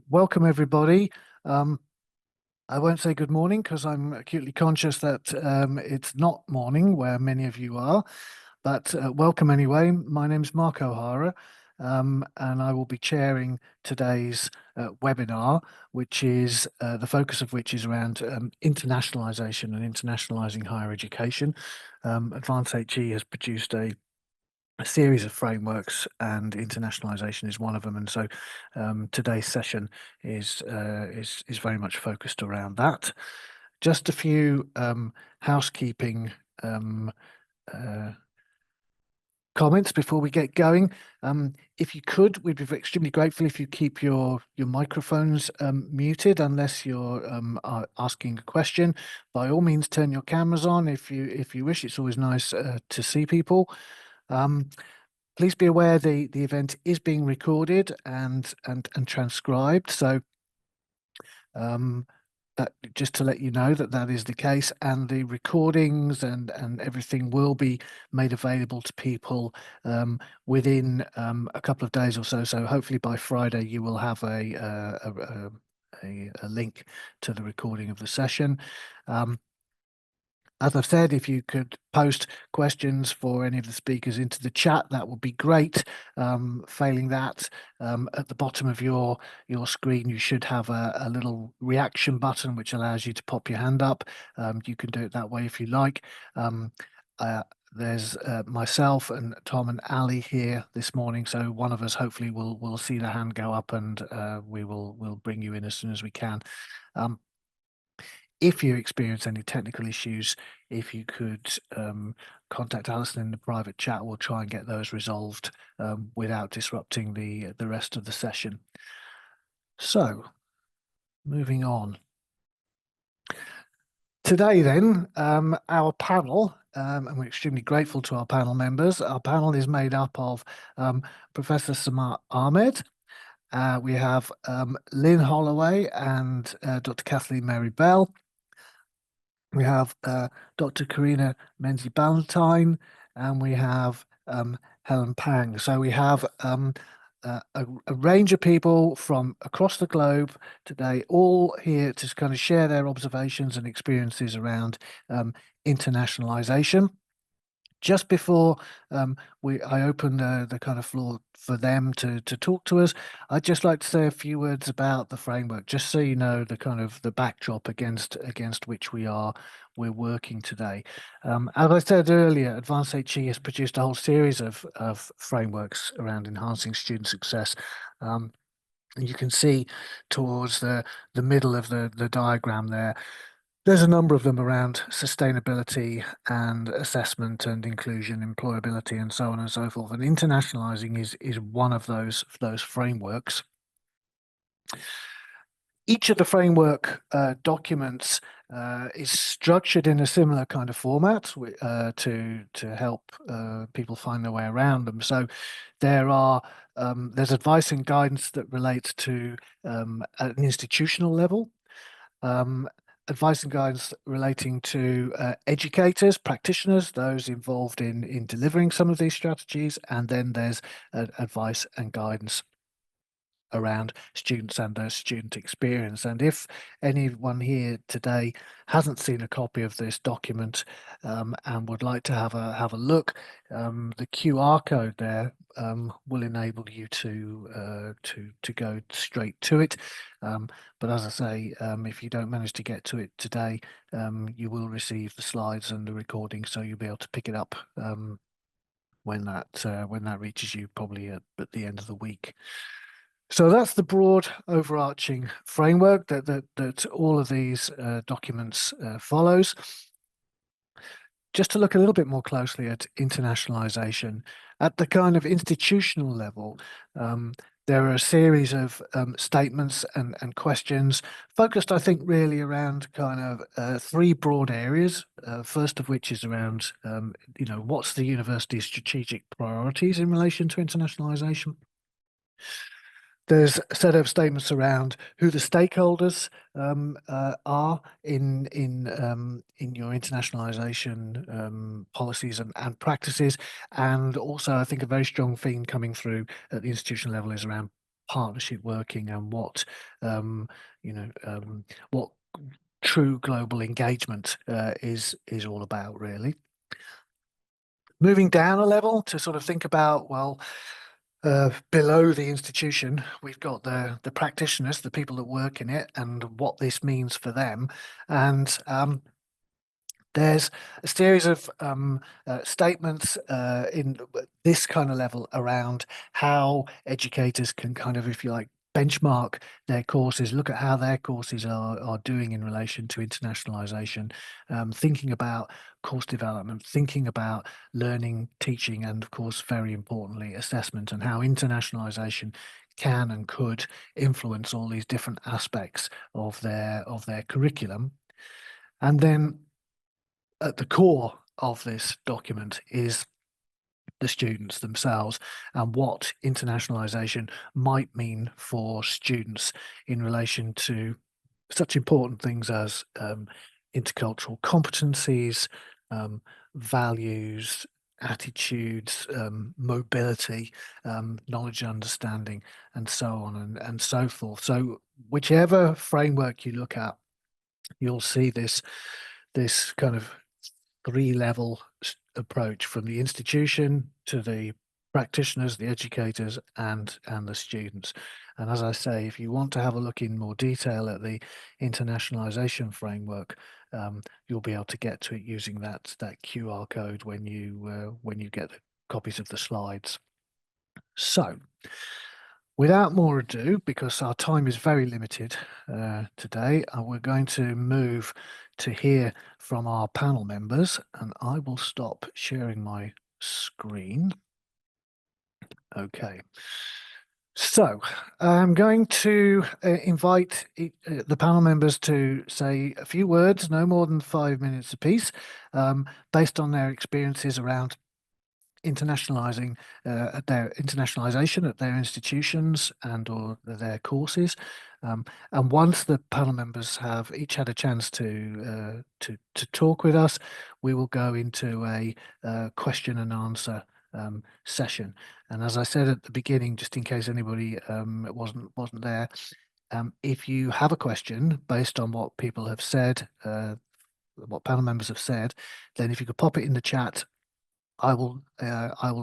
Welcome everybody. I won't say good morning because I'm acutely conscious that it's not morning where many of you are, but welcome anyway. My name's Mark O'Hara, and I will be chairing today's webinar, which is the focus of which is around internationalisation and internationalising higher education. Advanced HE has produced a series of frameworks, and internationalisation is one of them. And so today's session is very much focused around that. Just a few housekeeping comments before we get going. If you could, we'd be extremely grateful if you keep your microphones muted unless you're asking a question. By all means, turn your cameras on if you wish. It's always nice to see people. Please be aware the event is being recorded and transcribed. So that, just to let you know that is the case, and the recordings and everything will be made available to people within a couple of days or so. So hopefully by Friday you will have a link to the recording of the session. As I've said, if you could post questions for any of the speakers into the chat, that would be great. Failing that, at the bottom of your screen, you should have a little reaction button which allows you to pop your hand up. You can do it that way if you like. There's myself and Tom and Ali here this morning, so one of us hopefully will see the hand go up, and we'll bring you in as soon as we can. If you experience any technical issues, if you could contact Alison in the private chat, we'll try and get those resolved without disrupting the rest of the session. So, moving on. Today then, our panel, and we're extremely grateful to our panel members. Our panel is made up of Professor Samar Ahmed. We have Lynne Holloway and Dr. Kathleen Mary Bell. We have Dr. Karena Menzie-Ballantyne, and we have Helen Pang. So we have a range of people from across the globe today, all here to kind of share their observations and experiences around internationalisation. Just before I open the kind of floor for them to talk to us, I'd just like to say a few words about the framework, just so you know the kind of the backdrop against which we're working today. As I said earlier, Advanced HE has produced a whole series of frameworks around enhancing student success. And you can see towards the middle of the diagram there, there's a number of them around sustainability and assessment and inclusion, employability, and so on and so forth. And internationalising is one of those frameworks. Each of the framework documents is structured in a similar kind of format to help people find their way around them. So there's advice and guidance that relates to at an institutional level. Advice and guidance relating to educators, practitioners, those involved in delivering some of these strategies, and then there's advice and guidance around students and their student experience. And if anyone here today hasn't seen a copy of this document and would like to have a look, the QR code there will enable you to go straight to it. But as I say, if you don't manage to get to it today, you will receive the slides and the recording, so you'll be able to pick it up when that reaches you, probably at the end of the week. So that's the broad overarching framework that all of these documents follows. Just to look a little bit more closely at internationalisation, at the kind of institutional level, there are a series of statements and questions focused, I think, really around kind of three broad areas. First of which is around, what's the university's strategic priorities in relation to internationalisation? There's a set of statements around who the stakeholders are in your internationalisation policies and practices, and also I think a very strong theme coming through at the institutional level is around partnership working and what what true global engagement is all about, really. Moving down a level to sort of think about, well, below the institution, we've got the practitioners, the people that work in it, and what this means for them. And there's a series of statements in this kind of level around how educators can kind of, if you like, benchmark their courses, look at how their courses are doing in relation to internationalization, thinking about course development, thinking about learning, teaching, and of course, very importantly, assessment, and how internationalization can and could influence all these different aspects of their curriculum. And then at the core of this document is the students themselves and what internationalization might mean for students in relation to such important things as intercultural competencies, values, attitudes, mobility, knowledge, understanding, and so on and so forth. So whichever framework you look at, you'll see this kind of three-level approach from the institution to the practitioners, the educators, and the students. And as I say, if you want to have a look in more detail at the internationalization framework, you'll be able to get to it using that QR code when you get the copies of the slides. So, without more ado, because our time is very limited today, we're going to move to hear from our panel members, and I will stop sharing my screen. Okay. So I'm going to invite the panel members to say a few words, no more than 5 minutes apiece, based on their experiences around internationalization at their institutions and or their courses, and once the panel members have each had a chance to talk with us, we will go into a question and answer session. And as I said at the beginning, just in case anybody wasn't there, if you have a question based on what people have said, what panel members have said, then if you could pop it in the chat, I will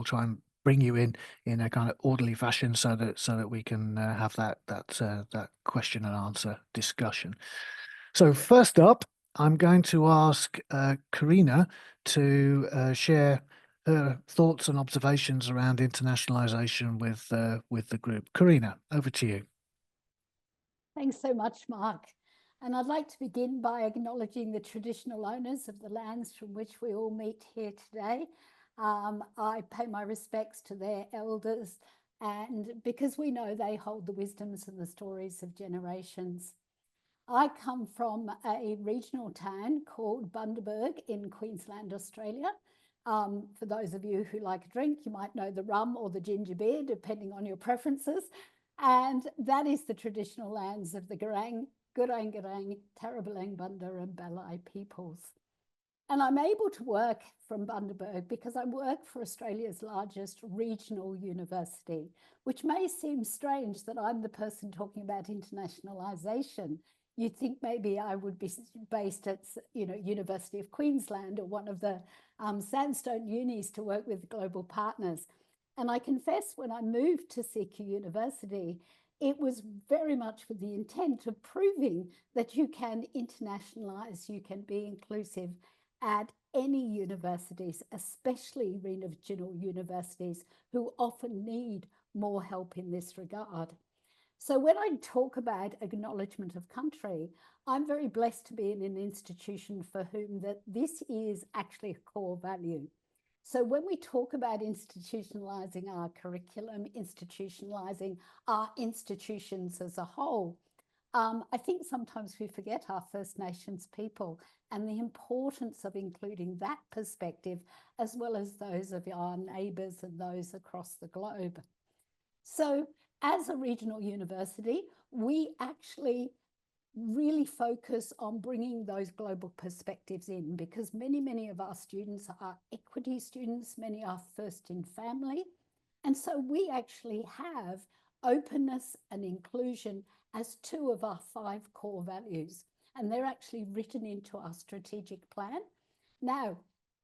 try and bring you in a kind of orderly fashion so that we can have that question and answer discussion. So first up, I'm going to ask Karena to share her thoughts and observations around internationalization with the group. Karena, over to you. Thanks so much, Mark. And I'd like to begin by acknowledging the traditional owners of the lands from which we all meet here today. I pay my respects to their elders, and because we know they hold the wisdoms and the stories of generations. I come from a regional town called Bundaberg in Queensland, Australia. For those of you who like a drink, you might know the rum or the ginger beer, depending on your preferences. And that is the traditional lands of the Gurang, Gurang, Tarablang, Bunda and Balai peoples. And I'm able to work from Bundaberg because I work for Australia's largest regional university, which may seem strange that I'm the person talking about internationalisation. You'd think maybe I would be based at, University of Queensland or one of the sandstone unis to work with global partners. And I confess, when I moved to CQ University, it was very much with the intent of proving that you can internationalise, you can be inclusive at any universities, especially regional universities, who often need more help in this regard. So when I talk about acknowledgement of country, I'm very blessed to be in an institution for whom this is actually a core value. So when we talk about institutionalizing our curriculum, institutionalizing our institutions as a whole, I think sometimes we forget our First Nations people and the importance of including that perspective, as well as those of our neighbours and those across the globe. So as a regional university, we actually really focus on bringing those global perspectives in, because many of our students are equity students, many are first in family. And so we actually have openness and inclusion as 2 of our 5 core values, and they're actually written into our strategic plan. Now,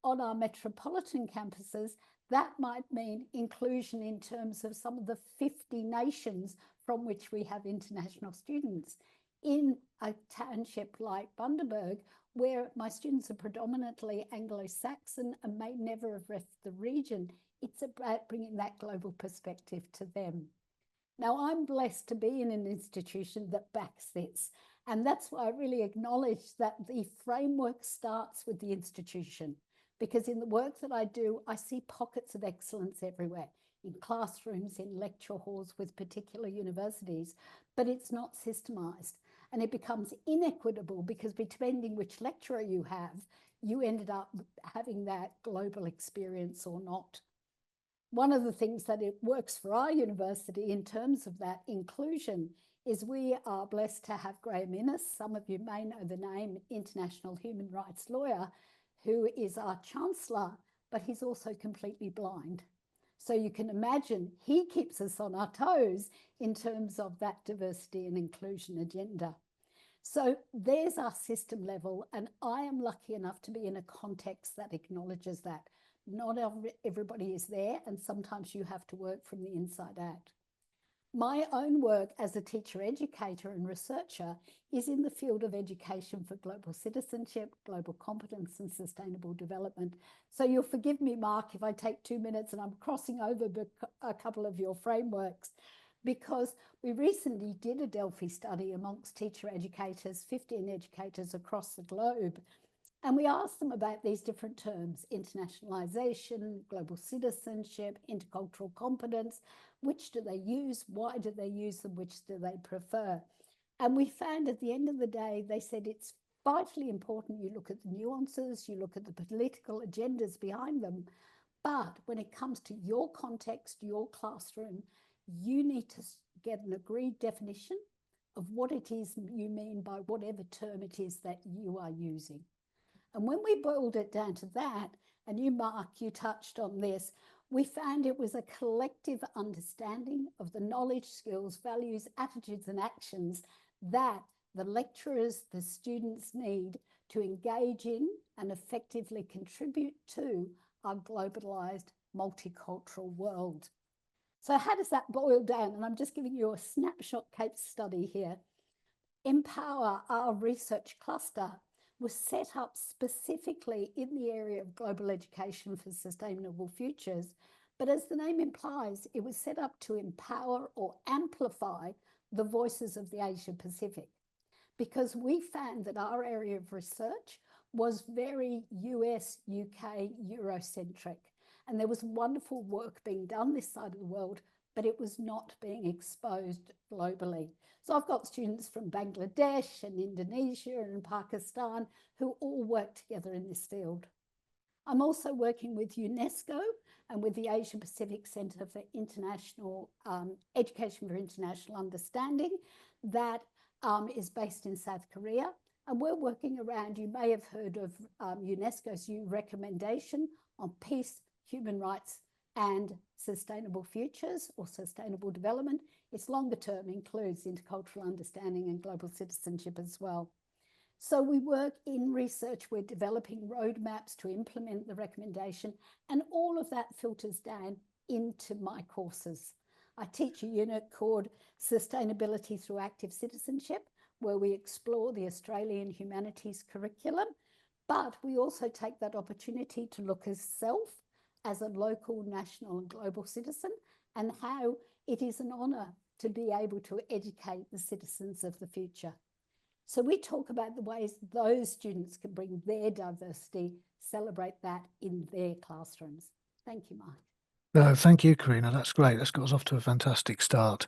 on our metropolitan campuses, that might mean inclusion in terms of some of the 50 nations from which we have international students. In a township like Bundaberg, where my students are predominantly Anglo-Saxon and may never have left the region, it's about bringing that global perspective to them. Now, I'm blessed to be in an institution that backs this, and that's why I really acknowledge that the framework starts with the institution, because in the work that I do, I see pockets of excellence everywhere, in classrooms, in lecture halls with particular universities, but it's not systemized. And it becomes inequitable because depending which lecturer you have, you ended up having that global experience or not. One of the things that it works for our university in terms of that inclusion is we are blessed to have Graham Innes, some of you may know the name, international human rights lawyer, who is our chancellor, but he's also completely blind. So you can imagine he keeps us on our toes in terms of that diversity and inclusion agenda. So there's our system level, and I am lucky enough to be in a context that acknowledges that. Not everybody is there, and sometimes you have to work from the inside out. My own work as a teacher, educator and researcher is in the field of education for global citizenship, global competence and sustainable development. So you'll forgive me, Mark, if I take 2 minutes and I'm crossing over a couple of your frameworks, because we recently did a Delphi study amongst teacher educators, 15 educators across the globe, and we asked them about these different terms: internationalisation, global citizenship, intercultural competence. Which do they use? Why do they use them? Which do they prefer? And we found at the end of the day, they said it's vitally important you look at the nuances, you look at the political agendas behind them. But when it comes to your context, your classroom, you need to get an agreed definition of what it is you mean by whatever term it is that you are using. And when we boiled it down to that, and you, Mark, you touched on this, we found it was a collective understanding of the knowledge, skills, values, attitudes, and actions that the lecturers, the students need to engage in and effectively contribute to our globalized, multicultural world. So how does that boil down? And I'm just giving you a snapshot case study here. Empower, our research cluster, was set up specifically in the area of global education for sustainable futures. But as the name implies, it was set up to empower or amplify the voices of the Asia Pacific, because we found that our area of research was very US, UK, Eurocentric. And there was wonderful work being done this side of the world, but it was not being exposed globally. So I've got students from Bangladesh and Indonesia and Pakistan who all work together in this field. I'm also working with UNESCO and with the Asia Pacific Centre for International Education for International Understanding that is based in South Korea. And we're working around, you may have heard of UNESCO's new recommendation on peace, human rights, and sustainable futures or sustainable development. Its longer term includes intercultural understanding and global citizenship as well. So we work in research, we're developing roadmaps to implement the recommendation, and all of that filters down into my courses. I teach a unit called Sustainability Through Active Citizenship, where we explore the Australian humanities curriculum, but we also take that opportunity to look as self, as a local, national and global citizen, and how it is an honour to be able to educate the citizens of the future. So we talk about the ways those students can bring their diversity, celebrate that in their classrooms. Thank you, Mark. No, thank you, Karena. That's great. That's got us off to a fantastic start.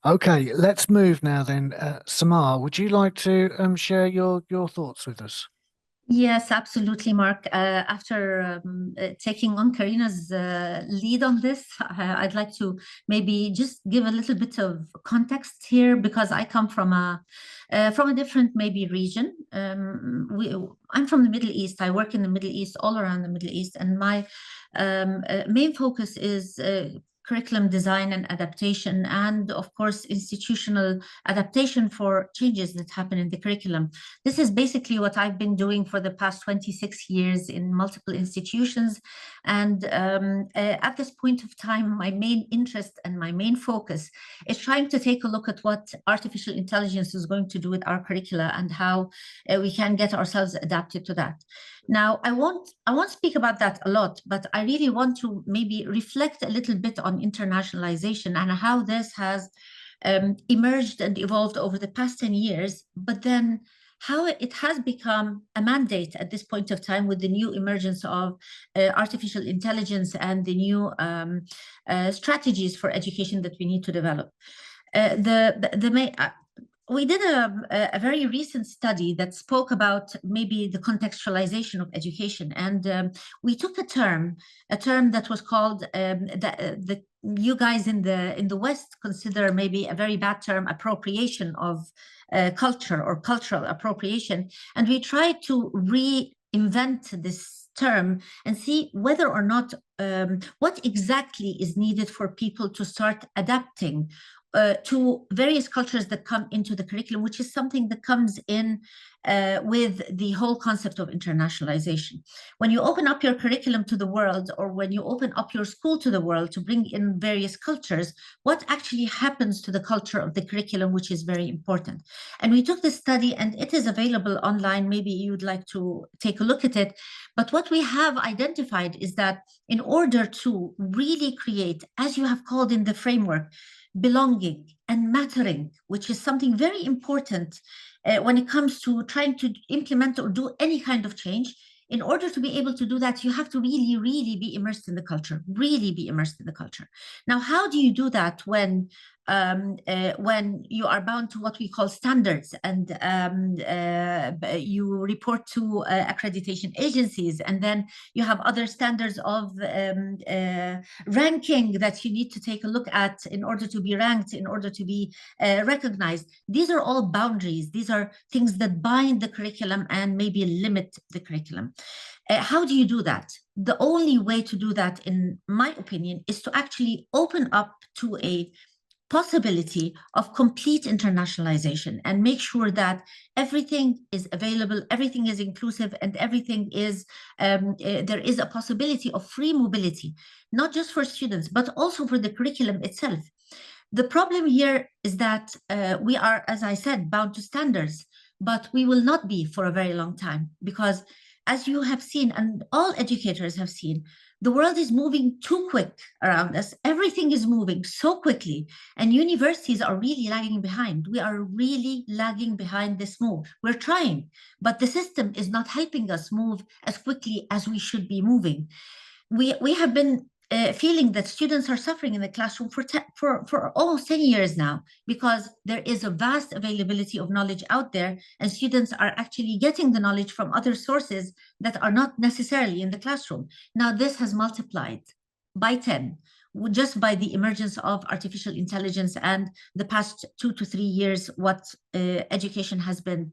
Okay, let's move now then. Samar, would you like to share your thoughts with us? Yes, absolutely, Mark. After taking on Karena's lead on this, I'd like to maybe just give a little bit of context here, because I come from a different maybe region. I'm from the Middle East. I work in the Middle East, all around the Middle East, and my main focus is curriculum design and adaptation, and of course, institutional adaptation for changes that happen in the curriculum. This is basically what I've been doing for the past 26 years in multiple institutions. And at this point of time, my main interest and my main focus is trying to take a look at what artificial intelligence is going to do with our curricula and how we can get ourselves adapted to that. Now, I won't speak about that a lot, but I really want to maybe reflect a little bit on internationalization and how this has emerged and evolved over the past 10 years, but then how it has become a mandate at this point of time with the new emergence of artificial intelligence and the new strategies for education that we need to develop. We did a very recent study that spoke about maybe the contextualization of education, and we took a term that was called you guys in the West consider maybe a very bad term, appropriation of culture or cultural appropriation, and we tried to reinvent this term and see whether or not what exactly is needed for people to start adapting to various cultures that come into the curriculum, which is something that comes in with the whole concept of internationalization. When you open up your curriculum to the world, or when you open up your school to the world to bring in various cultures, what actually happens to the culture of the curriculum, which is very important. And we took this study, and it is available online. Maybe you'd like to take a look at it. But what we have identified is that in order to really create, as you have called in the framework, belonging and mattering, which is something very important when it comes to trying to implement or do any kind of change. In order to be able to do that, you have to really, really be immersed in the culture, really be immersed in the culture. Now, how do you do that when you are bound to what we call standards, and you report to accreditation agencies, and then you have other standards of ranking that you need to take a look at in order to be ranked, in order to be recognized? These are all boundaries. These are things that bind the curriculum and maybe limit the curriculum. How do you do that? The only way to do that, in my opinion, is to actually open up to a possibility of complete internationalization and make sure that everything is available, everything is inclusive, and everything is, there is a possibility of free mobility, not just for students, but also for the curriculum itself. The problem here is that we are, as I said, bound to standards, but we will not be for a very long time, because as you have seen, and all educators have seen, the world is moving too quick around us. Everything is moving so quickly, and universities are really lagging behind. We are really lagging behind this move. We're trying, but the system is not helping us move as quickly as we should be moving. We have been feeling that students are suffering in the classroom for almost 10 years now, because there is a vast availability of knowledge out there, and students are actually getting the knowledge from other sources that are not necessarily in the classroom. Now, this has multiplied by 10 just by the emergence of artificial intelligence and the past 2 to 3 years, what education has been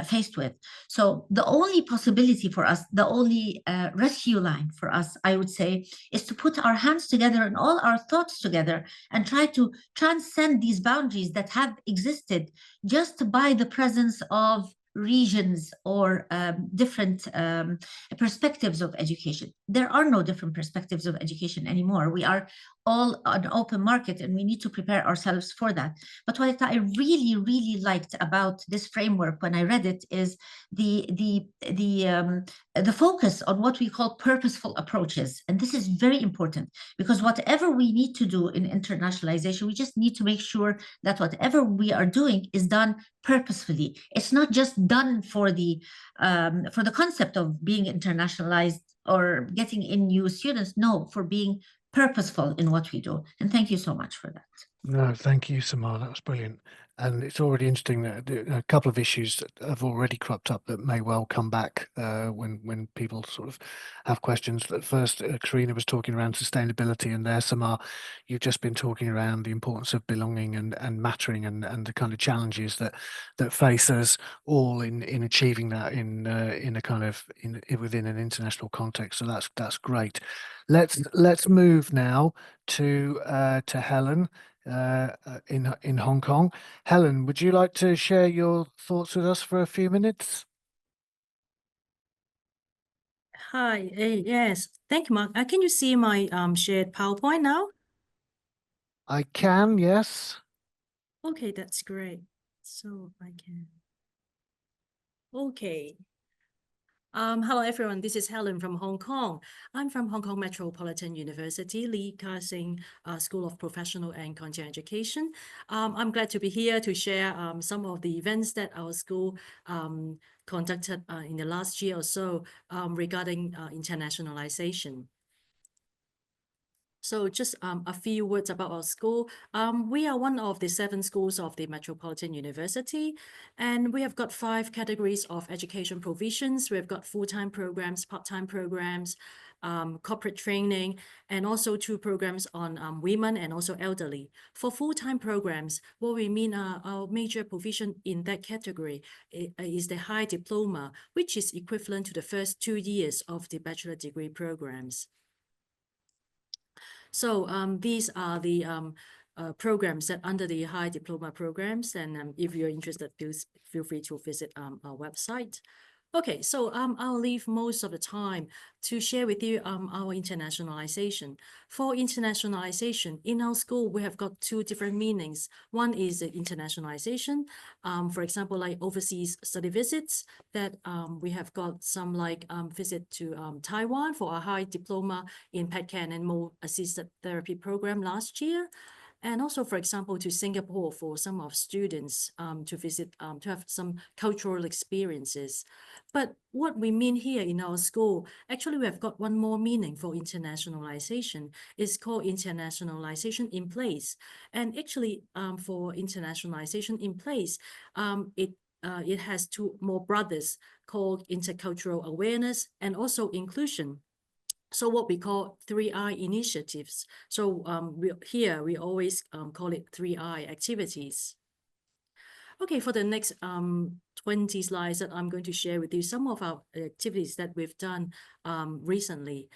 faced with. So the only possibility for us, the only rescue line for us, I would say, is to put our hands together and all our thoughts together and try to transcend these boundaries that have existed just by the presence of regions or different perspectives of education. There are no different perspectives of education anymore. We are all an open market, and we need to prepare ourselves for that. But what I really, really liked about this framework when I read it is the focus on what we call purposeful approaches. And this is very important, because whatever we need to do in internationalization, we just need to make sure that whatever we are doing is done purposefully. It's not just done for the concept of being internationalized or getting in new students. No, for being purposeful in what we do. And thank you so much for that. No, thank you, Samar. That was brilliant. And it's already interesting that a couple of issues that have already cropped up that may well come back when people sort of have questions. At first, Karena was talking around sustainability, and there, Samar, you've just been talking around the importance of belonging and mattering, and the kind of challenges that face us all in achieving that in a kind of within an international context. So that's great. Let's move now to Helen in Hong Kong. Helen, would you like to share your thoughts with us for a few minutes? Hi, yes, thank you, Mark. Can you see my shared PowerPoint now? I can, yes. Okay, that's great. So I can. Okay. Hello, everyone. This is Helen from Hong Kong. I'm from Hong Kong Metropolitan University, Lee Ka-shing School of Professional and Continuing Education. I'm glad to be here to share some of the events that our school conducted in the last year or so regarding internationalization. So just a few words about our school. We are one of the 7 schools of the Metropolitan University, and we have got 5 categories of education provisions. We've got full-time programs, part-time programs, corporate training, and also 2 programs on women and also elderly. For full-time programs, what we mean our major provision in that category is the high diploma, which is equivalent to the first 2 years of the bachelor degree programs. So these are the programs that under the high diploma programs. And if you're interested, please feel free to visit our website. Okay, so I'll leave most of the time to share with you our internationalization. For internationalization, in our school, we have got 2 different meanings. One is the internationalization, for example, like overseas study visits, that we have got some like visit to Taiwan for a high diploma in PET CAN and more assisted therapy program last year. And also, for example, to Singapore for some of students to visit, to have some cultural experiences. But what we mean here in our school, actually, we have got one more meaning for internationalization. It's called internationalization in place. And actually, for internationalization in place, it has 2 more brothers called intercultural awareness and also inclusion. So what we call 3I initiatives. So we always call it 3I activities. Okay, for the next 20 slides that I'm going to share with you some of our activities that we've done recently.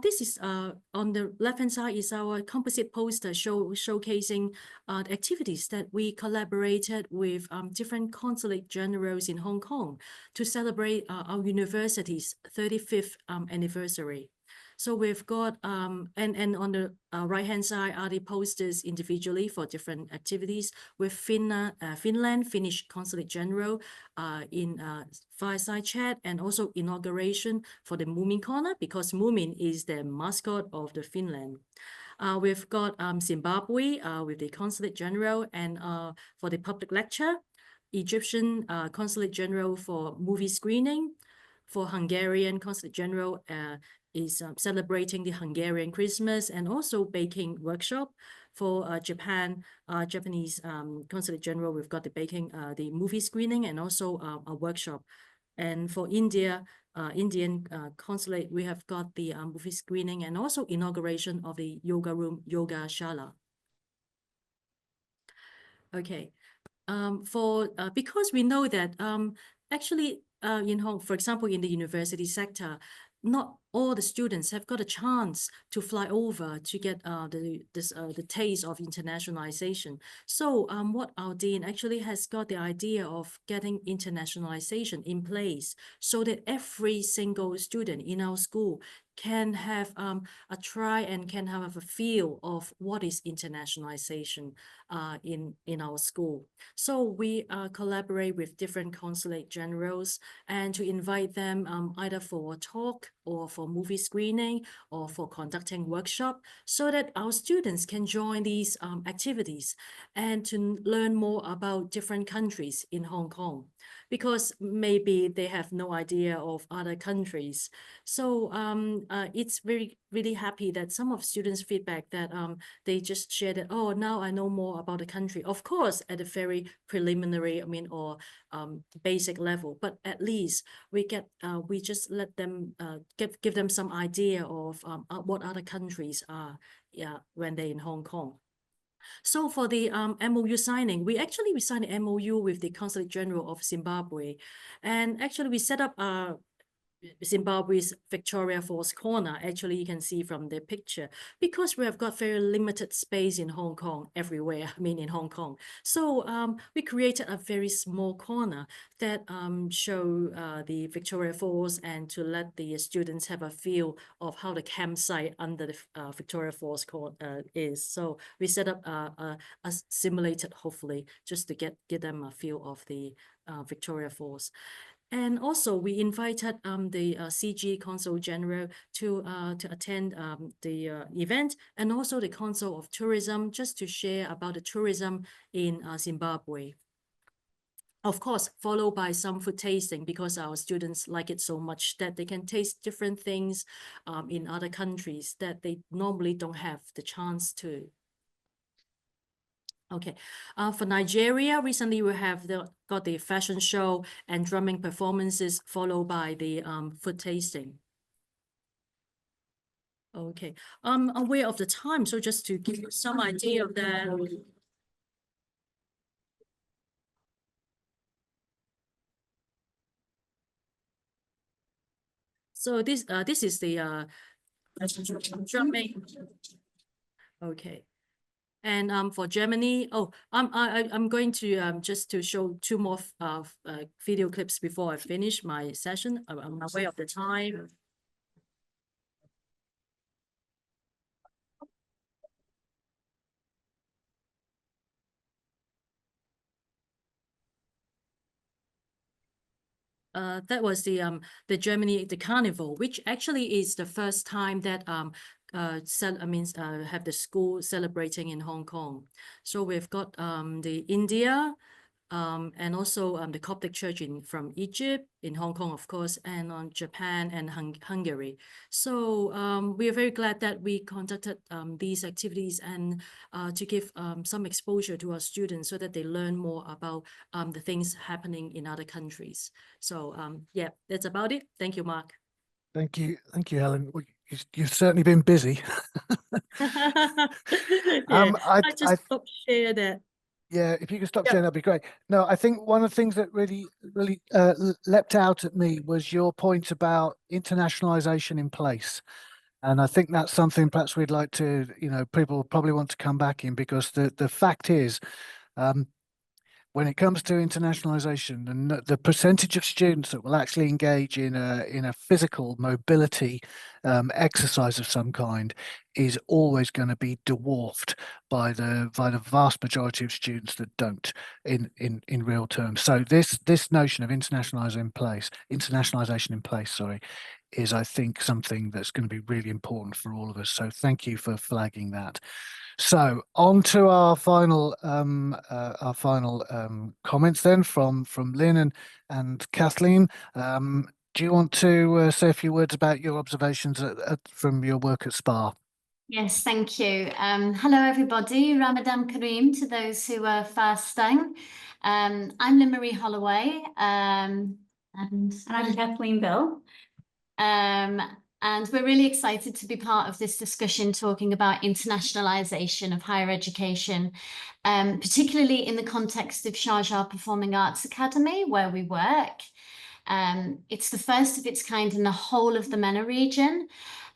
This is on the left-hand side is our composite poster showcasing activities that we collaborated with different consulate generals in Hong Kong to celebrate our university's 35th anniversary. So we've got, and on the right-hand side are the posters individually for different activities with Finland, Finnish Consulate General in fireside chat, and also inauguration for the Moomin Corner, because Moomin is the mascot of the Finland. We've got Zimbabwe with the Consulate General, and for the public lecture, Egyptian Consulate General for movie screening. For Hungarian Consulate General is celebrating the Hungarian Christmas and also baking workshop. For Japan, Japanese Consulate General, we've got the baking, the movie screening, and also a workshop. And for India, Indian Consulate, we have got the movie screening and also inauguration of the yoga room, Yoga Shala. Okay, because we know that actually, for example, in the university sector, not all the students have got a chance to fly over to get the taste of internationalization. So what our dean actually has got the idea of getting internationalization in place so that every single student in our school can have a try and can have a feel of what is internationalization in our school. So we collaborate with different consulate generals and to invite them either for a talk or for movie screening or for conducting workshop, so that our students can join these activities and to learn more about different countries in Hong Kong, because maybe they have no idea of other countries. So it's very, really happy that some of students' feedback that they just share that, oh, now I know more about the country. Of course, at a very preliminary, or basic level, but at least we just let them give them some idea of what other countries are, when they're in Hong Kong. So for the MOU signing, we signed an MOU with the Consulate General of Zimbabwe, and actually we set up Zimbabwe's Victoria Falls corner. Actually, you can see from the picture, because we have got very limited space in Hong Kong everywhere, in Hong Kong. So we created a very small corner that show the Victoria Falls, and to let the students have a feel of how the campsite under the Victoria Falls is. So we set up a simulated, hopefully, just to give them a feel of the Victoria Falls. And also, we invited the CG Consul General to attend the event, and also the Consul of Tourism, just to share about the tourism in Zimbabwe. Of course, followed by some food tasting, because our students like it so much that they can taste different things in other countries that they normally don't have the chance to. Okay, for Nigeria, recently we have got the fashion show and drumming performances, followed by the food tasting. Okay, I'm aware of the time, so just to give you some idea of that. So this is the drumming. Okay. And for Germany, I'm going to just to show two more video clips before I finish my session. I'm aware of the time. That was the Germany, the Carnival, which actually is the first time that have the school celebrating in Hong Kong. So we've got the India, and also the Coptic Church from Egypt, in Hong Kong, of course, and on Japan and Hungary. So we are very glad that we conducted these activities, and to give some exposure to our students, so that they learn more about the things happening in other countries. So yeah, that's about it. Thank you, Mark. Thank you, Helen. Well, you've certainly been busy. Yeah, I just hope share that. Yeah, if you could stop sharing, that'd be great. No, I think one of the things that really leapt out at me was your point about internationalisation in place. And I think that's something perhaps we'd like to, people probably want to come back in, because the fact is, when it comes to internationalisation, and the percentage of students that will actually engage in a physical mobility exercise of some kind is always going to be dwarfed by the vast majority of students that don't in real terms. So this notion of internationalisation in place, is, I think, something that's going to be really important for all of us. So thank you for flagging that. So on to our final comments then from Lynne and Kathleen. Do you want to say a few words about your observations from your work at SPA? Yes, thank you. Hello, everybody. Ramadan Kareem to those who are fasting. I'm Lynne Holloway, and I'm Kathleen Bill. And we're really excited to be part of this discussion talking about internationalisation of higher education, particularly in the context of Sharjah Performing Arts Academy, where we work. It's the first of its kind in the whole of the MENA region.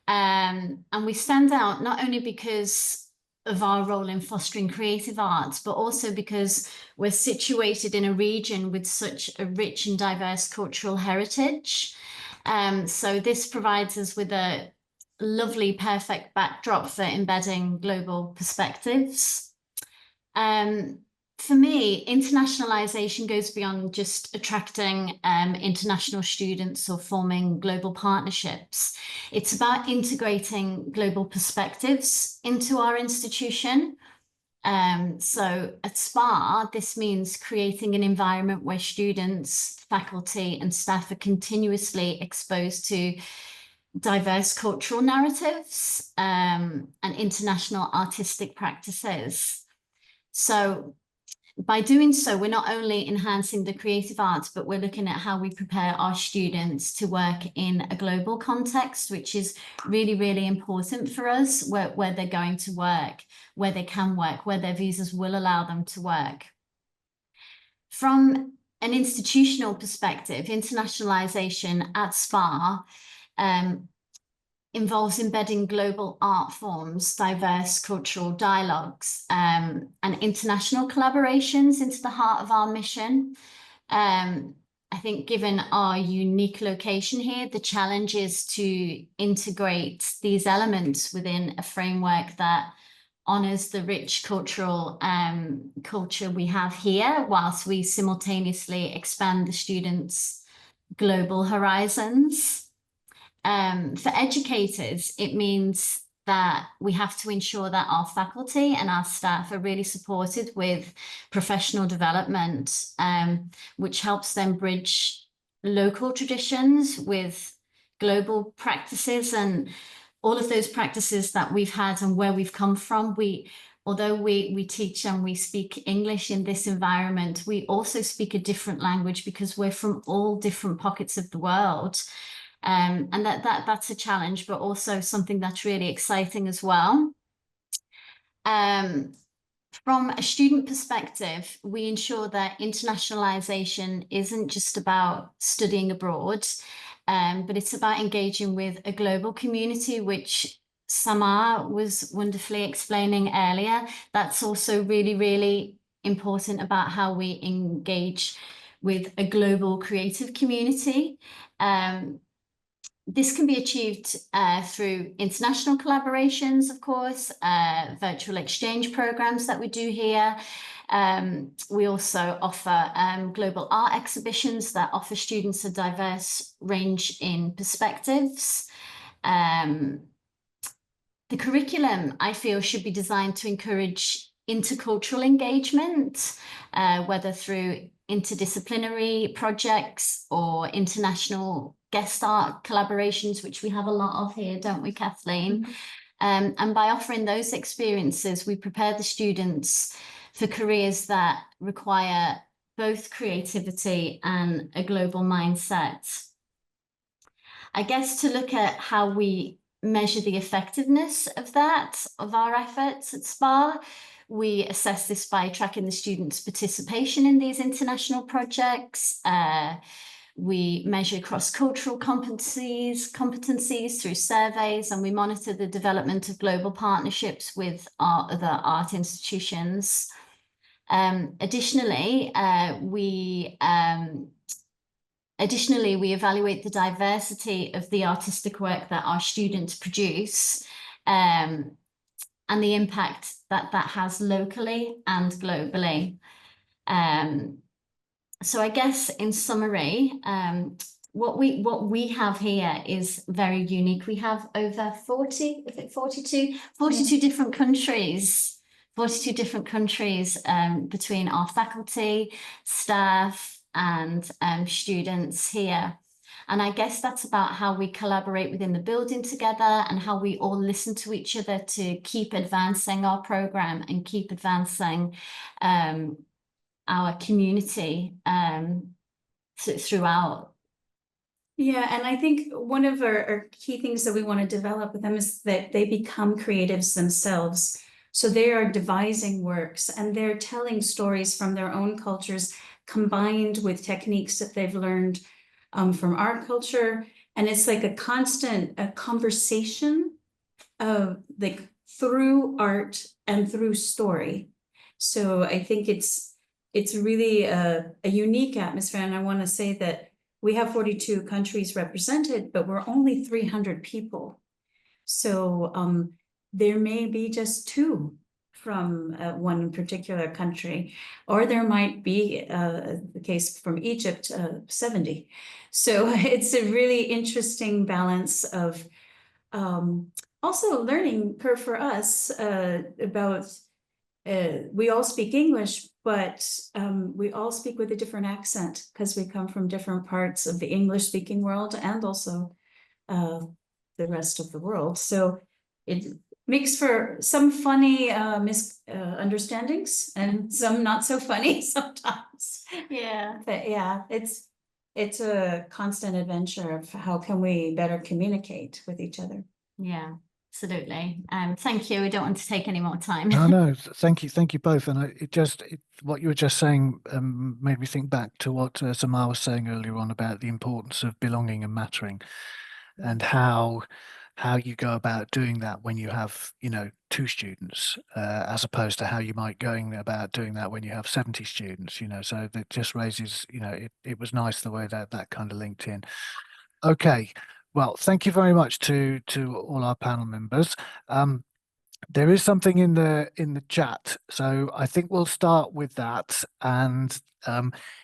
And we stand out not only because of our role in fostering creative arts, but also because we're situated in a region with such a rich and diverse cultural heritage. So this provides us with a lovely, perfect backdrop for embedding global perspectives. For me, internationalisation goes beyond just attracting international students or forming global partnerships. It's about integrating global perspectives into our institution. So at SPA, this means creating an environment where students, faculty and staff are continuously exposed to diverse cultural narratives and international artistic practices. So by doing so, we're not only enhancing the creative arts, but we're looking at how we prepare our students to work in a global context, which is really, really important for us, where they're going to work, where they can work, where their visas will allow them to work. From an institutional perspective, internationalisation at SPA involves embedding global art forms, diverse cultural dialogues, and international collaborations into the heart of our mission. I think given our unique location here, the challenge is to integrate these elements within a framework that honours the rich cultural culture we have here, whilst we simultaneously expand the students' global horizons. For educators, it means that we have to ensure that our faculty and our staff are really supported with professional development, which helps them bridge local traditions with global practices, and all of those practices that we've had and where we've come from. Although we teach and we speak English in this environment, we also speak a different language because we're from all different pockets of the world. And that's a challenge, but also something that's really exciting as well. From a student perspective, we ensure that internationalisation isn't just about studying abroad, but it's about engaging with a global community, which Samar was wonderfully explaining earlier. That's also really, really important about how we engage with a global creative community. This can be achieved through international collaborations, of course, virtual exchange programs that we do here. We also offer global art exhibitions that offer students a diverse range in perspectives. The curriculum, I feel, should be designed to encourage intercultural engagement, whether through interdisciplinary projects or international guest art collaborations, which we have a lot of here, don't we, Kathleen? Mm-hmm. And by offering those experiences, we prepare the students for careers that require both creativity and a global mindset. I guess to look at how we measure the effectiveness of our efforts at SPA, we assess this by tracking the students' participation in these international projects. We measure cross-cultural competencies through surveys, and we monitor the development of global partnerships with our other art institutions. Additionally, we evaluate the diversity of the artistic work that our students produce, and the impact that has locally and globally. So I guess in summary, what we have here is very unique. We have over 42 different countries, 42 different countries between our faculty, staff, and students here. And I guess that's about how we collaborate within the building together and how we all listen to each other to keep advancing our program and keep advancing our community throughout. Yeah, and I think one of our key things that we want to develop with them is that they become creatives themselves. So they are devising works and they're telling stories from their own cultures combined with techniques that they've learned from our culture. And it's like a constant conversation like through art and through story. So I think it's really a unique atmosphere. And I want to say that we have 42 countries represented, but we're only 300 people. So there may be just 2 from one particular country, or there might be the case from Egypt, 70. So it's a really interesting balance of also learning curve for us about we all speak English, but we all speak with a different accent because we come from different parts of the English-speaking world and also the rest of the world. So it makes for some funny misunderstandings and some not so funny sometimes. Yeah. But yeah, it's a constant adventure of how can we better communicate with each other. Yeah, absolutely. Thank you. We don't want to take any more time. No, thank you both. And what you were just saying made me think back to what Samar was saying earlier on about the importance of belonging and mattering, and how you go about doing that when you have, 2 students, as opposed to how you might going about doing that when you have 70 students. So that just raises, it was nice the way that kind of linked in. Okay, well, thank you very much to all our panel members. There is something in the chat, so I think we'll start with that. And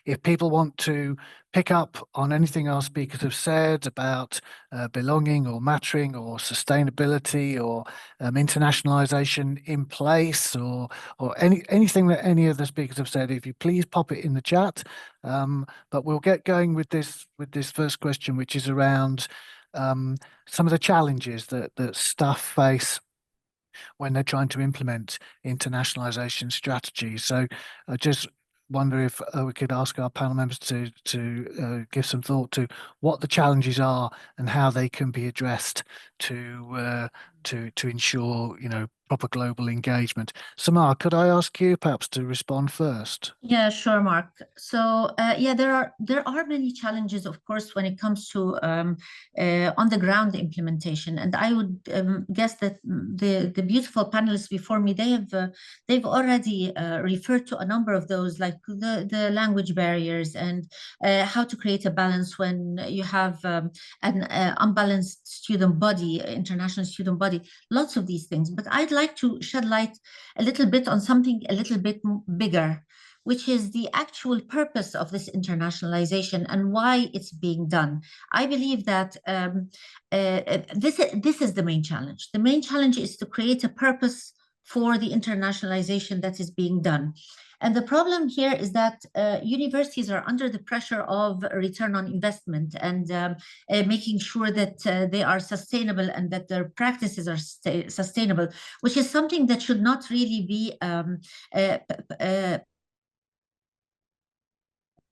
if people want to pick up on anything our speakers have said about belonging or mattering or sustainability or internationalisation in place, or anything that any of the speakers have said, if you please pop it in the chat. But we'll get going with this first question, which is around some of the challenges that staff face when they're trying to implement internationalisation strategies. So I just wonder if we could ask our panel members to give some thought to what the challenges are and how they can be addressed to ensure, proper global engagement. Samar, could I ask you perhaps to respond first? Yeah, sure, Mark. So yeah, there are many challenges, of course, when it comes to on the ground implementation. And I would guess that the beautiful panelists before me, they've already referred to a number of those, like the language barriers and how to create a balance when you have an unbalanced student body, international student body, lots of these things. But I'd like to shed light a little bit on something a little bit bigger, which is the actual purpose of this internationalization and why it's being done. I believe that this is the main challenge. The main challenge is to create a purpose for the internationalization that is being done. And the problem here is that universities are under the pressure of return on investment and making sure that they are sustainable and that their practices are sustainable, which is something that should not really be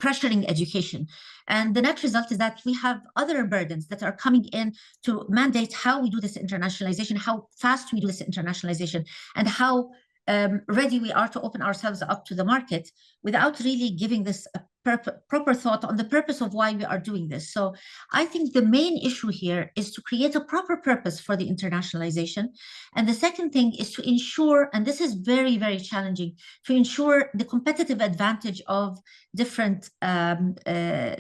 pressuring education. And the net result is that we have other burdens that are coming in to mandate how we do this internationalization, how fast we do this internationalization, and how ready we are to open ourselves up to the market without really giving this a proper thought on the purpose of why we are doing this. So I think the main issue here is to create a proper purpose for the internationalization. And the second thing is to ensure, and this is very, very challenging, to ensure the competitive advantage of different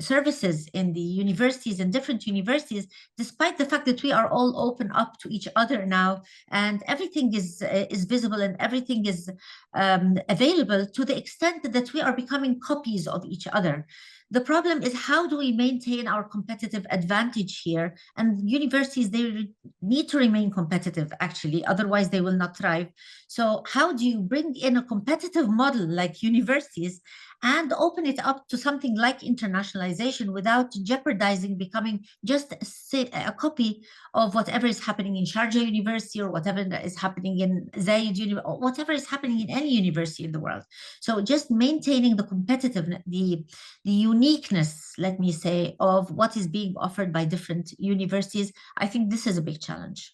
services in the universities and different universities, despite the fact that we are all open up to each other now, and everything is visible and everything is available to the extent that we are becoming copies of each other. The problem is, how do we maintain our competitive advantage here? And universities, they need to remain competitive, actually, otherwise they will not thrive. So how do you bring in a competitive model like universities and open it up to something like internationalization without jeopardizing becoming just a copy of whatever is happening in Sharjah University or whatever is happening in Zayed University, or whatever is happening in any university in the world? So just maintaining the competitiveness, the uniqueness, let me say, of what is being offered by different universities, I think this is a big challenge.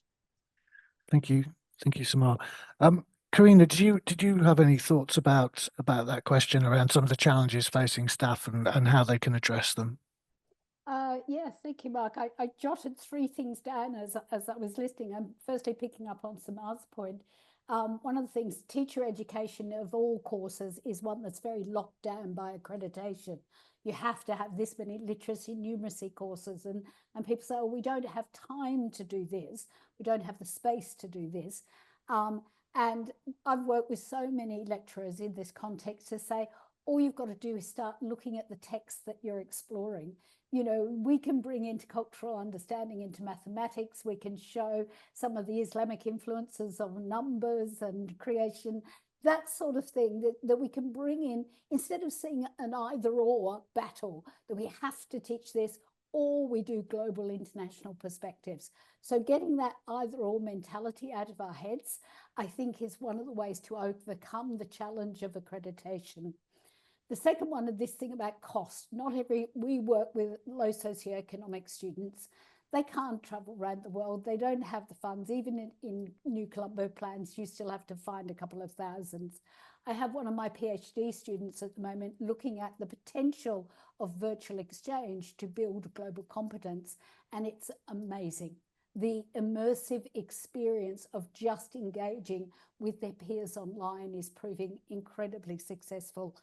Thank you, Samar. Karena, did you have any thoughts about that question around some of the challenges facing staff and how they can address them? Yes, thank you, Mark. I jotted 3 things down as I was listening. I'm firstly picking up on Samar's point. One of the things, teacher education of all courses is one that's very locked down by accreditation. You have to have this many literacy, numeracy courses, and people say, oh, we don't have time to do this. We don't have the space to do this. And I've worked with so many lecturers in this context to say, all you've got to do is start looking at the text that you're exploring. We can bring intercultural understanding into mathematics. We can show some of the Islamic influences of numbers and creation, that sort of thing that we can bring in, instead of seeing an either or battle, that we have to teach this or we do global international perspectives. So getting that either or mentality out of our heads, I think, is one of the ways to overcome the challenge of accreditation. The second one is this thing about cost. We work with low socioeconomic students. They can't travel around the world. They don't have the funds. Even in New Colombo plans, you still have to find a couple of thousands. I have one of my PhD students at the moment looking at the potential of virtual exchange to build global competence, and it's amazing. The immersive experience of just engaging with their peers online is proving incredibly successful.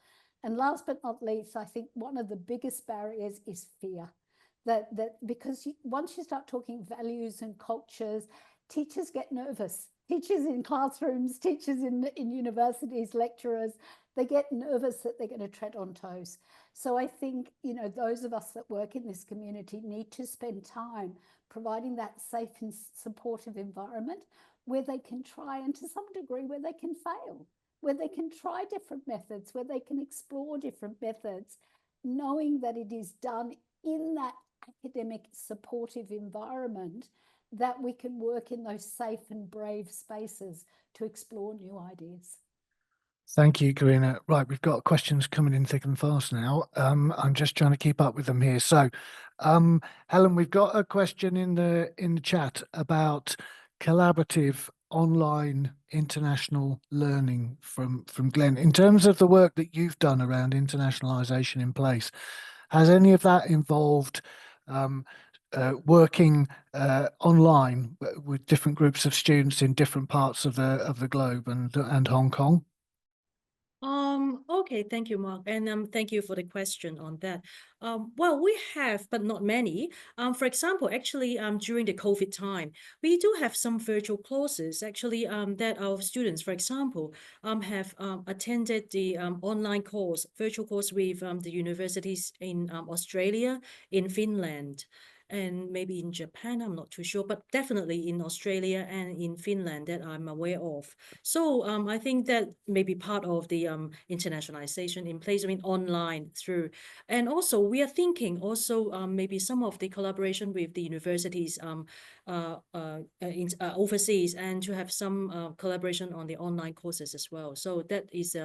And last but not least, I think one of the biggest barriers is fear. That because once you start talking values and cultures, teachers get nervous. Teachers in classrooms, teachers in universities, lecturers, they get nervous that they're going to tread on toes. So I think, those of us that work in this community need to spend time providing that safe and supportive environment where they can try, and to some degree where they can fail, where they can try different methods, where they can explore different methods, knowing that it is done in that academic supportive environment, that we can work in those safe and brave spaces to explore new ideas. Thank you, Karena. Right, we've got questions coming in thick and fast now. I'm just trying to keep up with them here. So, Helen, we've got a question in the chat about collaborative online international learning from Glenn. In terms of the work that you've done around internationalisation in place, has any of that involved working online with different groups of students in different parts of the globe and Hong Kong? Okay, thank you, Mark, and thank you for the question on that. Well, we have, but not many. For example, actually, during the COVID time, we do have some virtual courses actually that our students, for example, have attended the online course, virtual course with the universities in Australia, in Finland, and maybe in Japan, I'm not too sure, but definitely in Australia and in Finland that I'm aware of. So I think that may be part of the internationalization in place, online through. And also we are thinking also maybe some of the collaboration with the universities overseas, and to have some collaboration on the online courses as well. So that is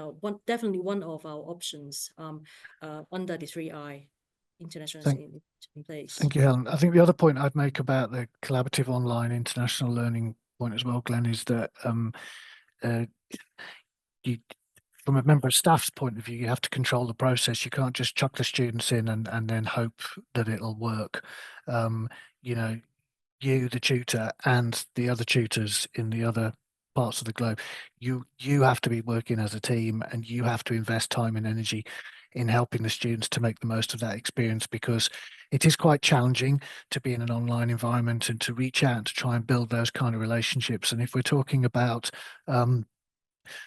definitely one of our options under the 3I. Internationalisation in place. Thank you, Helen. I think the other point I'd make about the collaborative online international learning point as well, Glenn, is that you, from a member of staff's point of view, you have to control the process. You can't just chuck the students in and then hope that it'll work. You, the tutor, and the other tutors in the other parts of the globe, you have to be working as a team, and you have to invest time and energy in helping the students to make the most of that experience, because it is quite challenging to be in an online environment and to reach out and to try and build those kind of relationships. And if we're talking about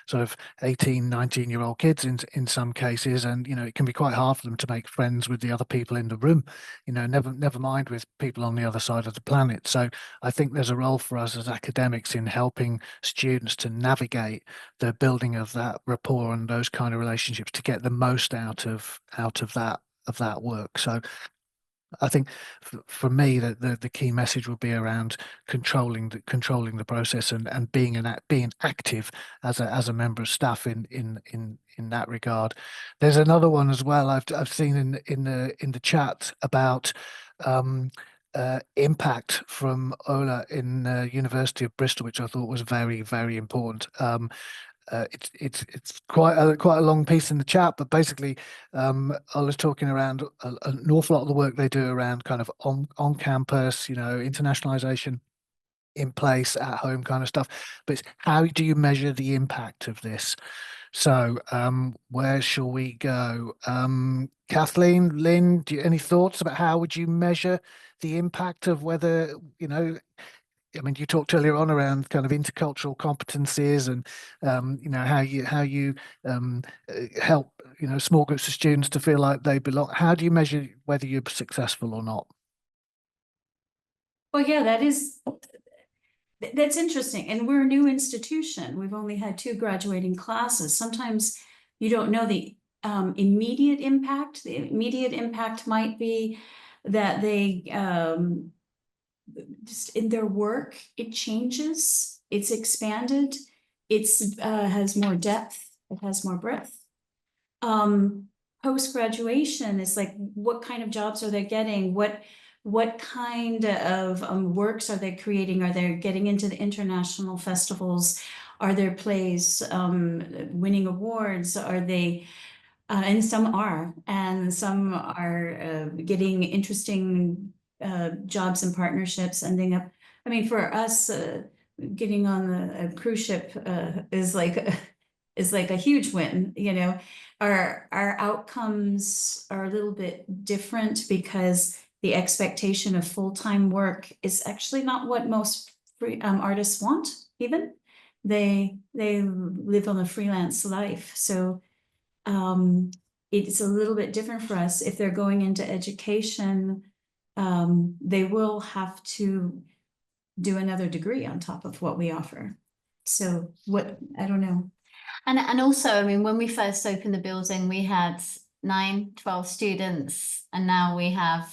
sort of 18, 19-year-old kids in some cases, and it can be quite hard for them to make friends with the other people in the room, never mind with people on the other side of the planet. So I think there's a role for us as academics in helping students to navigate the building of that rapport and those kind of relationships to get the most out of that work. So I think for me the key message would be around controlling the process and being active as a member of staff in that regard. There's another one as well I've seen in the chat about impact from Ola in University of Bristol, which I thought was very, very important. It's quite a long piece in the chat, but basically I was talking around an awful lot of the work they do around kind of on campus, internationalization in place, at home kind of stuff. But it's how do you measure the impact of this? So where shall we go? Kathleen, Lynne, any thoughts about how would you measure the impact of whether, you talked earlier on around kind of intercultural competencies and, how you help, small groups of students to feel like they belong. How do you measure whether you're successful or not? Well, yeah, that's interesting. And we're a new institution. We've only had 2 graduating classes. Sometimes you don't know the immediate impact. The immediate impact might be that they just in their work, it changes, it's expanded, it's has more depth, it has more breadth. Post-graduation is like, what kind of jobs are they getting? What kind of works are they creating? Are they getting into the international festivals? Are their plays winning awards? Are they, and some are, and some are getting interesting jobs and partnerships, ending up, I mean, for us, getting on a cruise ship is like a huge win, you know. Our outcomes are a little bit different because the expectation of full-time work is actually not what most artists want, even. They live on a freelance life. So it's a little bit different for us. If they're going into education, they will have to do another degree on top of what we offer. So I don't know. And also, I mean, when we first opened the building, we had 9, 12 students, and now we have,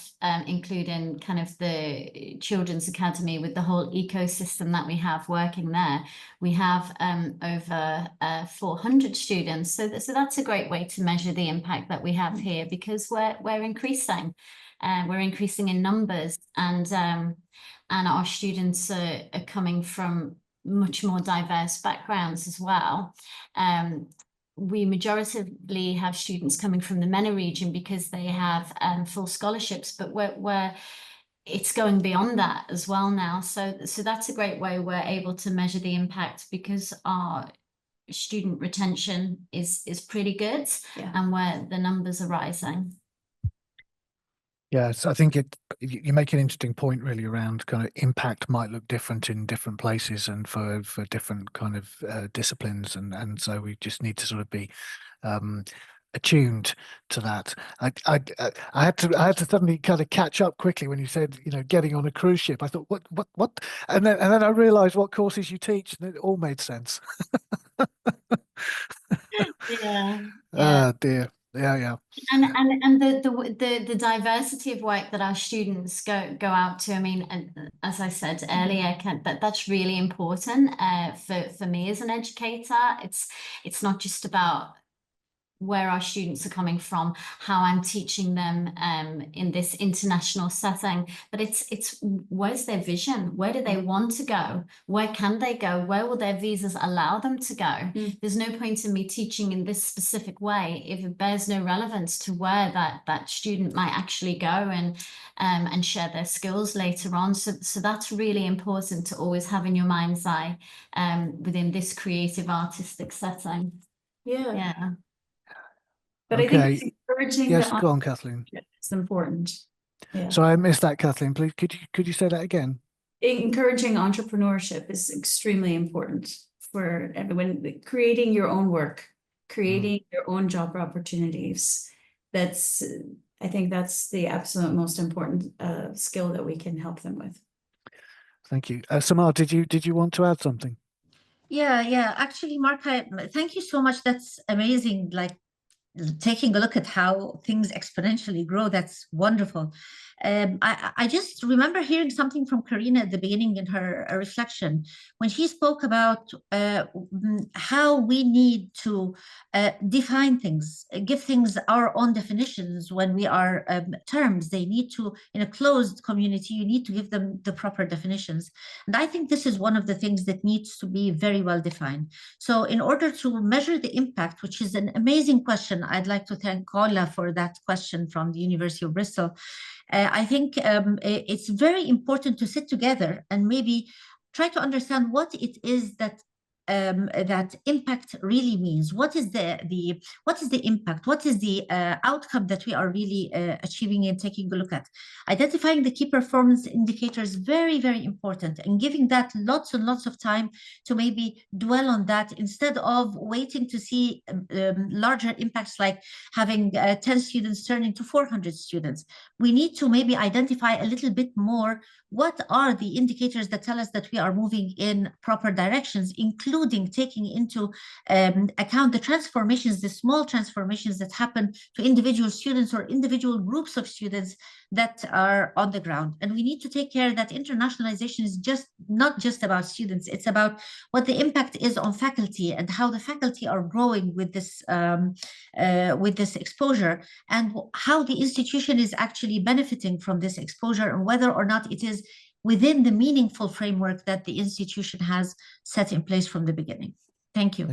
including kind of the Children's Academy with the whole ecosystem that we have working there, we have over 400 students. So that's a great way to measure the impact that we have here, because we're increasing. We're increasing in numbers, and our students are coming from much more diverse backgrounds as well. We majoritively have students coming from the MENA region because they have full scholarships, but we're it's going beyond that as well now. So that's a great way we're able to measure the impact, because our student retention is pretty good, and where the numbers are rising. Yes, I think you make an interesting point really around kind of impact might look different in different places and for different kind of disciplines, and so we just need to sort of be attuned to that. I had to suddenly kind of catch up quickly when you said, you know, getting on a cruise ship. I thought what, and then I realized what courses you teach, and it all made sense. Yeah. Oh dear. Yeah. And the diversity of work that our students go out to, I mean, as I said earlier, that's really important for me as an educator. It's not just about where our students are coming from, how I'm teaching them in this international setting, but it's where's their vision? Where do they want to go? Where can they go? Where will their visas allow them to go? There's no point in me teaching in this specific way if it bears no relevance to where that student might actually go and share their skills later on. So that's really important to always have in your mind's eye within this creative artistic setting. Yeah. But I think it's encouraging. Yes, go on, Kathleen. It's important. Yeah. Sorry, I missed that, Kathleen. Please, could you say that again? Encouraging entrepreneurship is extremely important for everyone. Creating your own work, creating your own job opportunities. I think that's the absolute most important skill that we can help them with. Thank you. Samar, did you want to add something? Yeah. Actually, Mark, thank you so much. That's amazing. Like, taking a look at how things exponentially grow, that's wonderful. I just remember hearing something from Karena at the beginning in her reflection when she spoke about how we need to define things, give things our own definitions when we are terms. They need to, in a closed community, you need to give them the proper definitions. And I think this is one of the things that needs to be very well defined. So in order to measure the impact, which is an amazing question, I'd like to thank Ola for that question from the University of Bristol. I think it's very important to sit together and maybe try to understand what it is that that impact really means. What is the impact? What is the outcome that we are really achieving and taking a look at? Identifying the key performance indicators, very, very important, and giving that lots and lots of time to maybe dwell on that instead of waiting to see larger impacts like having 10 students turn into 400 students. We need to maybe identify a little bit more what are the indicators that tell us that we are moving in proper directions, including including taking into account the transformations, the small transformations that happen to individual students or individual groups of students that are on the ground. And we need to take care that internationalization is not just about students, it's about what the impact is on faculty and how the faculty are growing with this exposure, and how the institution is actually benefiting from this exposure, and whether or not it is within the meaningful framework that the institution has set in place from the beginning. Thank you.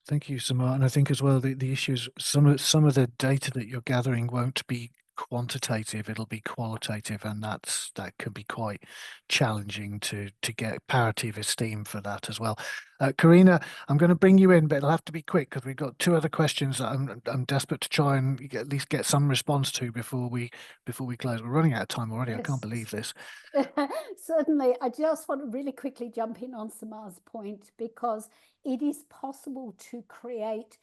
Thank you, Samar. And I think as well the issues, some of the data that you're gathering won't be quantitative, it'll be qualitative, and that can be quite challenging to get parity of esteem for that as well. Karena, I'm going to bring you in, but it'll have to be quick because we've got 2 other questions that I'm desperate to try and at least get some response to before we close. We're running out of time already. Yes. I can't believe this. Certainly. I just want to really quickly jump in on Samar's point, because it is possible to create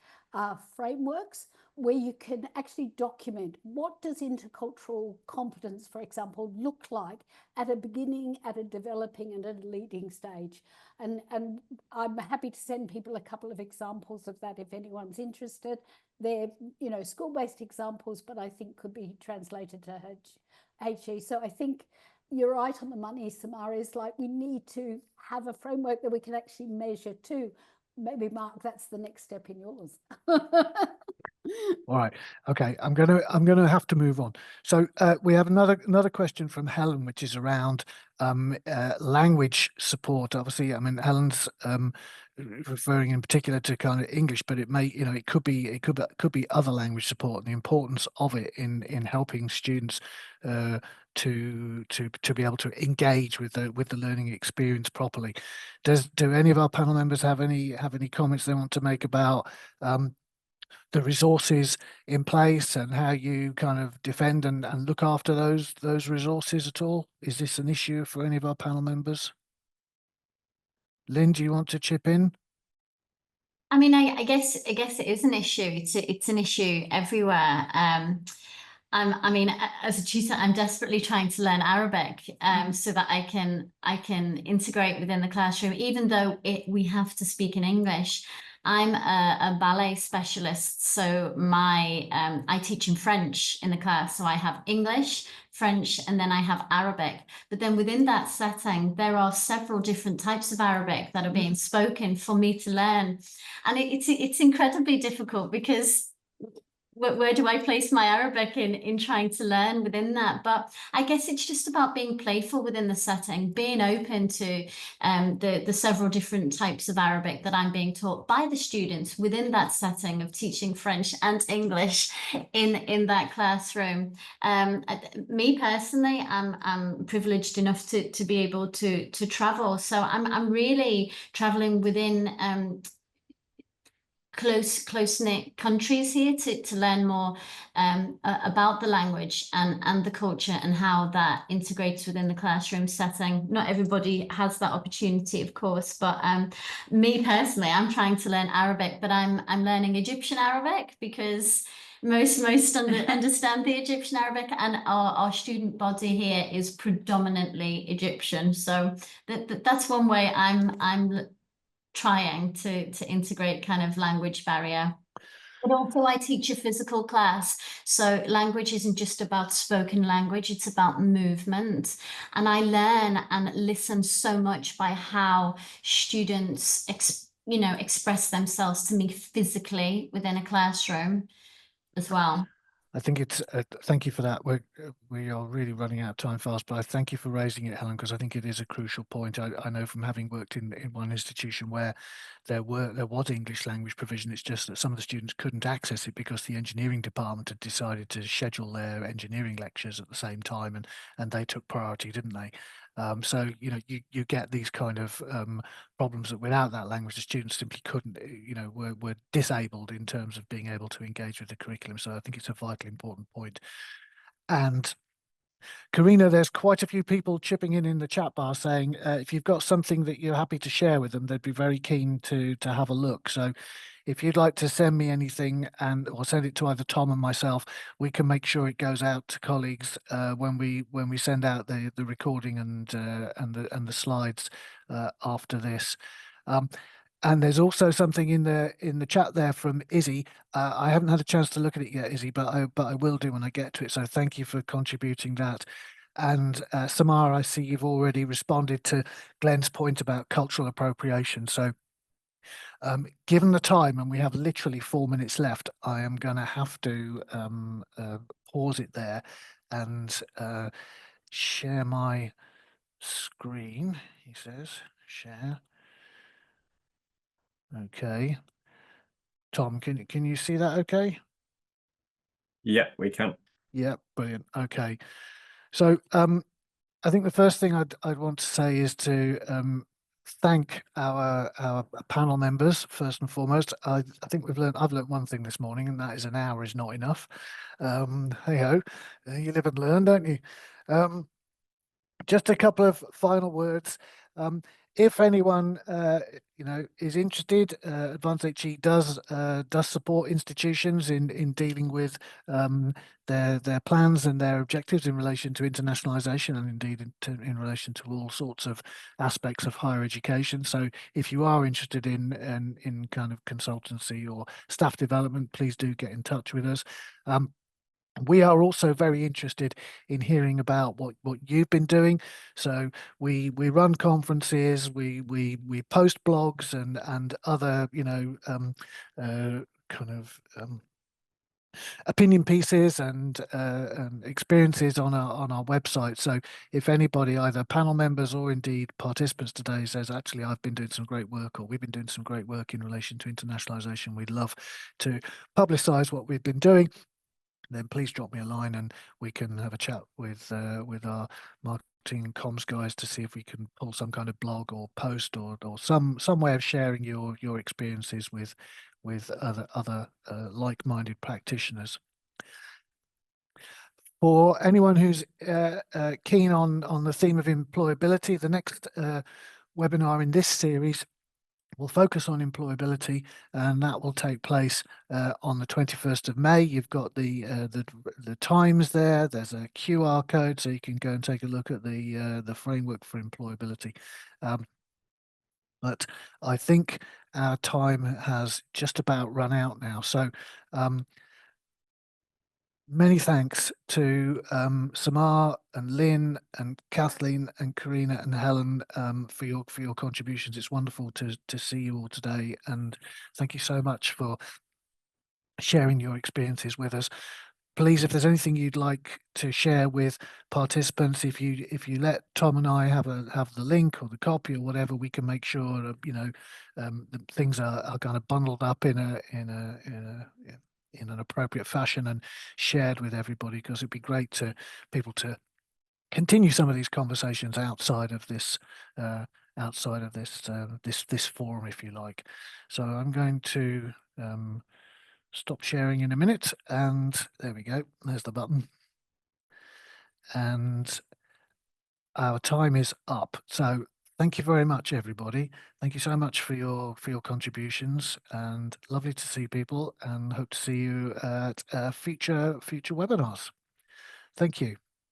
frameworks where you can actually document what does intercultural competence, for example, look like at a beginning, at a developing and at a leading stage. And I'm happy to send people a couple of examples of that if anyone's interested. They're, you know, school-based examples, but I think could be translated to HE. So I think you're right on the money, Samar, is like we need to have a framework that we can actually measure too. Maybe, Mark, that's the next step in yours. All right. Okay. I'm gonna have to move on. So we have another question from Helen, which is around language support. Obviously, I mean, Helen's referring in particular to kind of English, but it may, you know, it could be other language support, and the importance of it in helping students to be able to engage with the learning experience properly. Do any of our panel members have any comments they want to make about the resources in place and how you kind of defend and look after those resources at all? Is this an issue for any of our panel members? Lynne, do you want to chip in? I mean, I guess it is an issue. It's an issue everywhere. I mean, as a tutor, I'm desperately trying to learn Arabic so that I can integrate within the classroom, even though we have to speak in English. I'm a ballet specialist, so I teach in French in the class. So I have English, French, and then I have Arabic. But then within that setting, there are several different types of Arabic that are being spoken for me to learn. And it's incredibly difficult because where do I place my Arabic in trying to learn within that? But I guess it's just about being playful within the setting, being open to the several different types of Arabic that I'm being taught by the students within that setting of teaching French and English in that classroom. Me personally, I'm privileged enough to be able to travel. So I'm really traveling within close-knit countries here to learn more about the language and the culture and how that integrates within the classroom setting. Not everybody has that opportunity, of course, but me personally, I'm trying to learn Arabic, but I'm learning Egyptian Arabic because most understand the Egyptian Arabic, and our student body here is predominantly Egyptian. So that's one way I'm trying to integrate kind of language barrier. But also I teach a physical class, so language isn't just about spoken language, it's about movement. And I learn and listen so much by how students express themselves to me physically within a classroom as well. I think it's thank you for that. We are really running out of time fast, but I thank you for raising it, Helen, because I think it is a crucial point. I know from having worked in one institution where there was English language provision. It's just that some of the students couldn't access it because the engineering department had decided to schedule their engineering lectures at the same time, and they took priority, didn't they? So you get these kind of problems that without that language, the students simply couldn't, were disabled in terms of being able to engage with the curriculum. So I think it's a vitally important point. And Karena, there's quite a few people chipping in the chat bar saying if you've got something that you're happy to share with them, they'd be very keen to have a look. So if you'd like to send me anything or send it to either Tom and myself, we can make sure it goes out to colleagues when we send out the recording and the slides after this. And there's also something in the chat there from Izzy. I haven't had a chance to look at it yet, Izzy, but I will do when I get to it. So thank you for contributing that. And Samar, I see you've already responded to Glenn's point about cultural appropriation. So given the time, and we have literally 4 minutes left, I am going to have to pause it there and share my screen. He says, share. Okay. Tom, can you see that okay? Yeah, we can. Yeah, brilliant. Okay. So I think the first thing I'd want to say is to thank our panel members first and foremost. I think I've learned one thing this morning, and that is an hour is not enough. Hey ho, you live and learn, don't you? Just a couple of final words. If anyone is interested, Advanced HE does support institutions in dealing with their plans and their objectives in relation to internationalisation, and indeed in relation to all sorts of aspects of higher education. So if you are interested in kind of consultancy or staff development, please do get in touch with us. We are also very interested in hearing about what you've been doing. So we run conferences, we post blogs and other kind of opinion pieces and experiences on our website. So if anybody, either panel members or indeed participants today, says actually I've been doing some great work, or we've been doing some great work in relation to internationalisation, we'd love to publicise what we've been doing, then please drop me a line and we can have a chat with our marketing and comms guys to see if we can pull some kind of blog or post or some way of sharing your experiences with other like-minded practitioners. For anyone who's keen on the theme of employability, the next webinar in this series will focus on employability, and that will take place on the 21st of May. You've got the times there. There's a QR code, so you can go and take a look at the framework for employability. But I think our time has just about run out now. So many thanks to Samar and Lynne and Kathleen and Karena and Helen for your contributions. It's wonderful to see you all today, and thank you so much for sharing your experiences with us. Please, if there's anything you'd like to share with participants, if you let Tom and I have the link or the copy or whatever, we can make sure the things are kind of bundled up in an appropriate fashion and shared with everybody, because it'd be great to people to continue some of these conversations outside of this this forum, if you like. So I'm going to stop sharing in a minute, and there we go. There's the button, and our time is up. So thank you very much, everybody. Thank you so much for your contributions, and lovely to see people, and hope to see you at future webinars. Thank you.